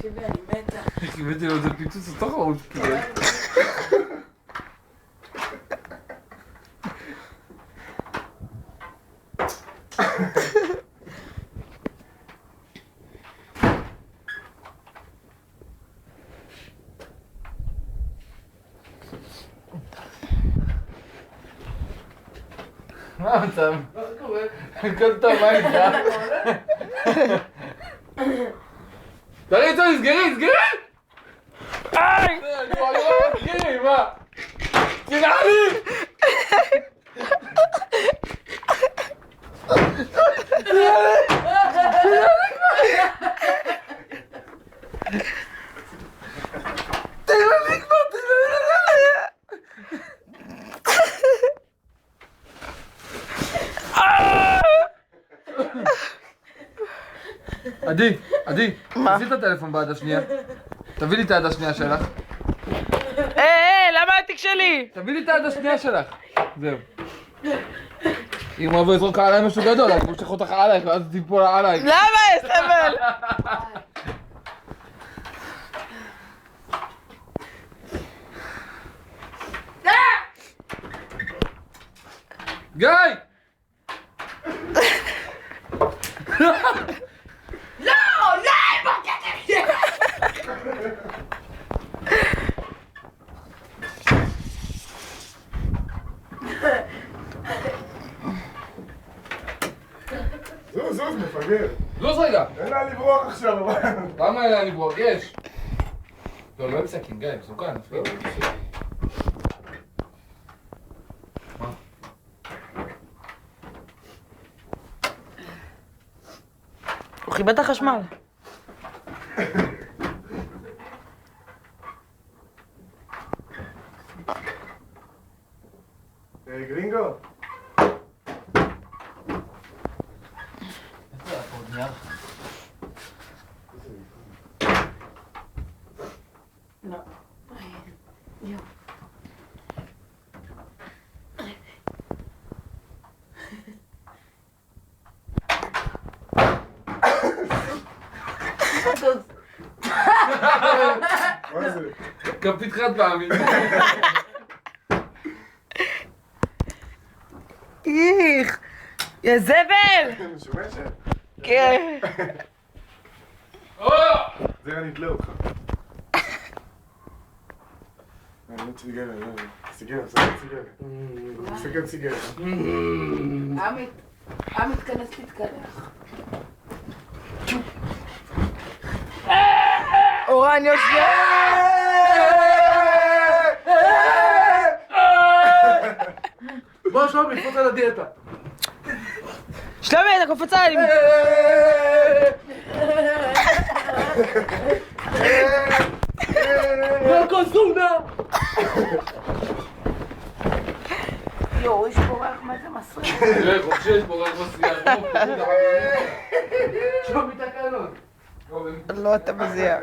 תקשיבי, אני מתה. קיבלתי לו איזה פיצוץ לתוך הראש, כאילו. מה המצב? מה קורה? הכל טוב, מה איתך? תראי, סגרי! איי! סגרי, מה? תנעלי! עדי, תעשי את הטלפון ביד השנייה. תביא לי את היד השנייה שלך. למה התיק שלי? תביא לי את היד השנייה שלך. זהו. אם הוא יבוא יזרוק עליי משהו גדול, אני מושך אותך עלייך ואז תיפול עלייך. למה, סבל? גיא! זוז, מפגר. זוז רגע! אין לה לברוח עכשיו. למה אין לה לברוח? יש! לא עם סכין, גיא, מסוכן. הוא חיבד את החשמל. גרינגו. לא. יו. מה זה? כפית חד פעמי. איך! יא זבל! משומשת? כן. זה היה נתלה אותך. סיגר, סגר סיגר. מתכנס תתקלח. אורן יושב! בוא שלומי, תפוץ על הדיאטה. שלומי, אתה קופץ עליי! והכל סונה! יואו, יש פה רק מה זה מסריח. תראה, חופשי יש פה רק מסריח. שלומי תקלות. לא, אתה מזיע.